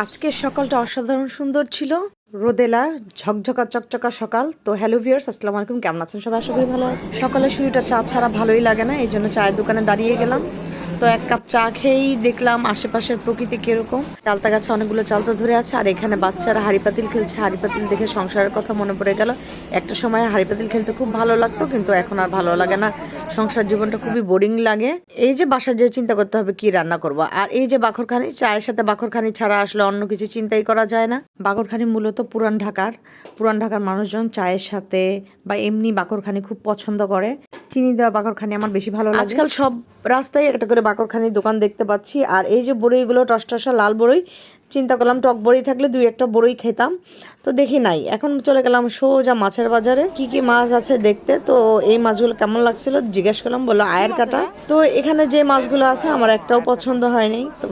আজকের সকালটা অসাধারণ সুন্দর ছিল। রোদেলা ঝকঝকা চকচকা সকাল। তো হ্যালো ভিউয়ার্স, আসসালামু আলাইকুম। কেমন আছেন সবাই? আশা করি ভালো আছে। সকালের শুরুটা চা ছাড়া ভালোই লাগে না, এই জন্য চায়ের দোকানে দাঁড়িয়ে গেলাম। তো এক কাপ চা খেয়েই দেখলাম আশেপাশের প্রকৃতি কিরকম। চালতা গাছে অনেকগুলো চালতা ধরে আছে, আর এখানে বাচ্চারা হাড়ি পাতিল খেলছে। হাড়ি পাতিল দেখে সংসারের কথা মনে পড়ে গেল। একটা সময় হাড়ি পাতিল খেলতে খুব ভালো লাগতো, কিন্তু এখন আর ভালো লাগে না। সংসার জীবনটা খুবই বোরিং লাগে। এই যে বাসায় যে চিন্তা করতে হবে কি রান্না করব, আর এই যে বাখরখানি, চায়ের সাথে বাখরখানি ছাড়া আসলে অন্য কিছু চিন্তাই করা যায় না। বাখরখানি মূলত পুরান ঢাকার মানুষজন চায়ের সাথে বা এমনি বাখরখানি খুব পছন্দ করে। চিনি দেওয়া বাখরখানি আমার বেশি ভালো লাগে। আজকাল সব রাস্তায় একটা করে বাখরখানির দোকান দেখতে পাচ্ছি। আর এই যে বড়ইগুলো টসটসা লাল বড়ই, চিন্তা করলাম টক বড়ি থাকলে দুই একটা বড়ই খেতাম, তো দেখি নাই। এখন চলে গেলাম সোজা মাছের বাজারে, কি কি মাছ আছে দেখতে। তো এই মাছগুলো কেমন লাগছিল জিজ্ঞেস করলাম, বললো আয়ের কাটা। তো এখানে যে মাছগুলো আছে আমার একটাও পছন্দ হয়নি। তো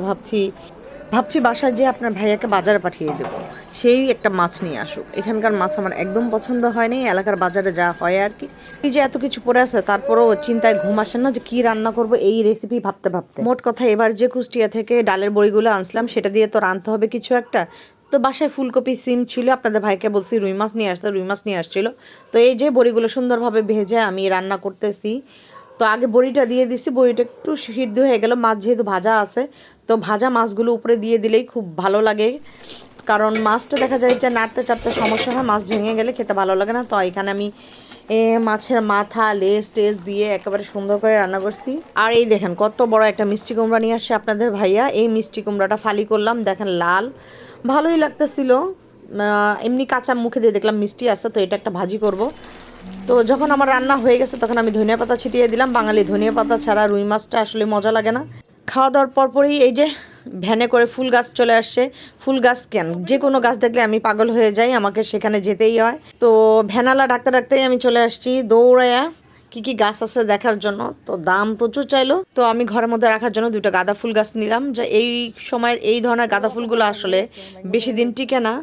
ভাবছি বাসায় যে আপনার ভাইয়াকে বাজারে পাঠিয়ে দেবো, সেই একটা মাছ নিয়ে আসুক। এখানকার মাছ আমার একদম পছন্দ হয়নি, এলাকার বাজারে যা হয় আর কি। এই যে এত কিছু পড়ে আছে, তারপরেও চিন্তায় ঘুম আসে না যে কি রান্না করব এই রেসিপি ভাবতে ভাবতে। মোট কথা, এবার যে কুষ্টিয়া থেকে ডালের বড়িগুলো আনছিলাম সেটা দিয়ে তো রাঁধতে হবে কিছু একটা। তো বাসায় ফুলকপি সিম ছিল, আপনাদের ভাইকে বলছি রুই মাছ নিয়ে আসছিল। তো এই যে বড়িগুলো সুন্দরভাবে ভেজে আমি রান্না করতেছি। তো আগে বড়িটা দিয়ে দিছি, বড়িটা একটু সিদ্ধ হয়ে গেল। মাছ যেহেতু ভাজা আছে, তো ভাজা মাছগুলো উপরে দিয়ে দিলেই খুব ভালো লাগে। কারণ মাছটা দেখা যায় যে নাড়তে চাড়তে সমস্যা হয়, মাছ ভেঙে গেলে খেতে ভালো লাগে না। তো এখানে আমি মাছের মাথা লেজ টেজ দিয়ে একেবারে সুন্দর করে রান্না করছি। আর এই দেখেন কত বড় একটা মিষ্টি কুমড়া নিয়ে আসছে আপনাদের ভাইয়া। এই মিষ্টি কুমড়াটা ফালি করলাম, দেখেন লাল, ভালোই লাগতেছিল। এমনি কাঁচা মুখে দিয়ে দেখলাম মিষ্টি আছে, তো এটা একটা ভাজি করব। তো যখন আমার রান্না হয়ে গেছে তখন আমি ধনিয়া পাতা ছিটিয়ে দিলাম। বাঙালি ধনিয়া পাতা ছাড়া রুই মাছটা আসলে মজা লাগে না। খাওয়া দাওয়ার পরপরই এই যে ভ্যানে করে ফুল গাছ চলে আসছে। ফুল গাছ কেন, যে কোনো গাছ দেখলে আমি পাগল হয়ে যাই, আমাকে সেখানে যেতেই হয়। তো ভ্যানালা ডাকতে ডাকতেই আমি চলে আসছি দৌড়াইয়া কি কি গাছ আছে দেখার জন্য। তো দাম প্রচুর চাইলো, তো আমি ঘরের মধ্যে রাখার জন্য দুটো গাঁদা ফুল গাছ নিলাম। যে এই সময়ের এই ধরনের গাঁদা ফুলগুলো আসলে বেশি দিন টিকে না,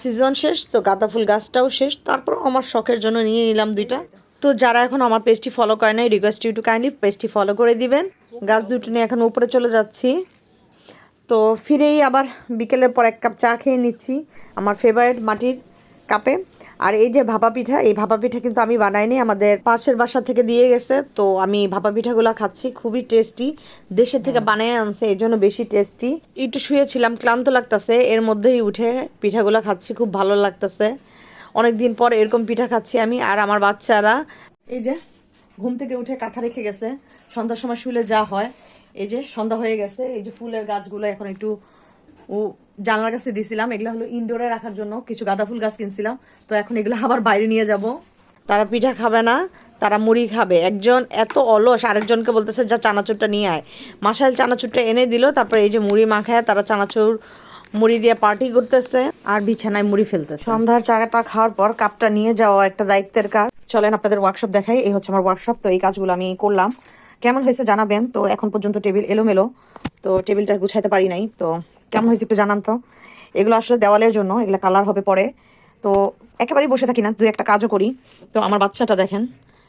সিজন শেষ তো গাঁদা ফুল গাছটাও শেষ। তারপর আমার শখের জন্য নিয়ে নিলাম দুইটা। তো যারা এখন আমার পেজটি ফলো করে নাই, রিকোয়েস্ট ইউ টু কাইন্ডলি পেজটি ফলো করে দিবেন। গাছ দুটো নিয়ে এখন উপরে চলে যাচ্ছি। তো ফিরেই আবার বিকেলের পর এক কাপ চা খেয়ে নিচ্ছি আমার ফেভারিট মাটির কাপে। আর এই যে ভাপা পিঠা, এই ভাপা পিঠা কিন্তু আমি বানাইনি, আমাদের পাশের বাসা থেকে দিয়ে গেছে। তো আমি ভাপা পিঠাগুলো খাচ্ছি, খুবই টেস্টি। দেশের থেকে বানিয়ে আনছে, এই জন্য বেশি টেস্টি। একটু শুয়েছিলাম, ক্লান্ত লাগতেছে, এর মধ্যেই উঠে পিঠাগুলো খাচ্ছি, খুব ভালো লাগতেছে। অনেকদিন পর এরকম পিঠা খাচ্ছি আমি আর আমার বাচ্চারা। এই যে ঘুম থেকে উঠে কাঁথা রেখে গেছে, সন্ধ্যার সময় শুলে যা হয়। এই যে সন্ধ্যা হয়ে গেছে, এই যে ফুলের গাছগুলো এখন একটু জানলার কাছে দিছিলাম। এগুলো হলো ইনডোরে রাখার জন্য, কিছু গাঁদা ফুল গাছ কিনছিলাম। তো এখন এগুলো আবার বাইরে নিয়ে যাব। তারা পিঠা খাবে না, তারা মুড়ি খাবে। একজন এত অলস, আরেকজনকে বলতেছে যা চানাচুরটা নিয়ে আয়। মাসাইল চানাচুরটা এনে দিল, তারপরে এই যে মুড়ি মাখায় তারা চানাচুর মুড়ি দিয়ে পার্টি করতেছে আর বিছানায় মুড়ি ফেলতেছে। সন্ধ্যার চাটা খাওয়ার পর কাপটা নিয়ে যাওয়া একটা দায়িত্বের কাজ। চলেন আপনাদের ওয়ার্কশপ দেখাই। এই হচ্ছে আমার ওয়ার্কশপ। তো এই কাজগুলো আমি করলাম, কেমন হয়েছে জানাবেন। তো এখন পর্যন্ত টেবিল এলোমেলো, তো টেবিলটা গুছাইতে পারি নাই। তো কেমন হয়েছে একটু জানান তো। এগুলো আসলে দেওয়ালের জন্য, এগুলো কালার হবে পরে। তো একেবারেই বসে থাকি না, দুই একটা কাজও করি। তো আমার বাচ্চাটা দেখেন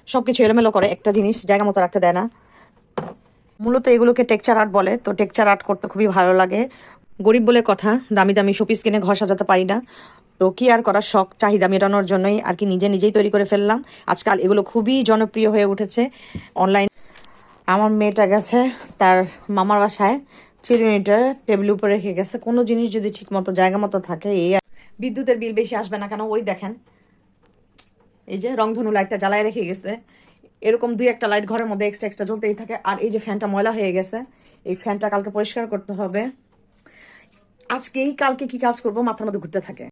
সব কিছু এলোমেলো করে, একটা জিনিস জায়গা মতো রাখতে দেয় না। মূলত এগুলোকে টেক্সচার আর্ট বলে। তো টেক্সচার আর্ট করতে খুবই ভালো লাগে। গরিব বলে কথা, দামি দামি শোপিস কিনে ঘর সাজাতে পারি না। তো কি আর করার, শখ চাহিদা মেটানোর জন্যই আর কি নিজেই তৈরি করে ফেললাম। আজকাল এগুলো খুবই জনপ্রিয় হয়ে উঠেছে অনলাইন। আমার মেয়েটা গেছে তার মামার বাসায়, চিরুনিটা টেবিল উপরে রেখে গেছে। কোনো জিনিস যদি ঠিক মতো জায়গা মতো থাকে, এই বিদ্যুতের বিল বেশি আসবে না কেন। ওই দেখেন এই যে রংধনু লাইটটা জ্বালায় রেখে গেছে। এরকম দুই একটা লাইট ঘরের মধ্যে এক্সট্রা জ্বলতেই থাকে। আর এই যে ফ্যানটা ময়লা হয়ে গেছে, এই ফ্যানটা কালকে পরিষ্কার করতে হবে। আজকেই কালকে কি কাজ করবো মাথার মধ্যে ঘুরতে থাকে।